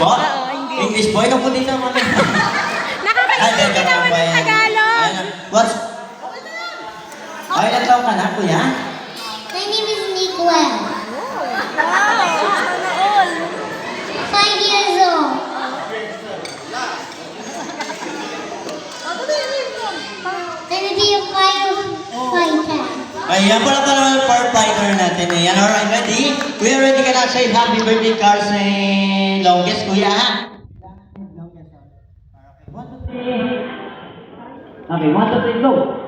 po? Oo, English po? Ikaw po din naman. Nakakaintindi naman ng Tagalog. What's... Ay, ilang taon ka na, kuya? My name is Nickwell. Wow, sana all. 5 years old. Gonna be a firefighter. Ayan, wala pa naman yung firefighter natin. Ayan, alright, ready? Kuya, ready ka na say happy birthday, Carl, sa longest, kuya, ha? Okay, 1, 2, 3. Okay, 1, 2, 3, go!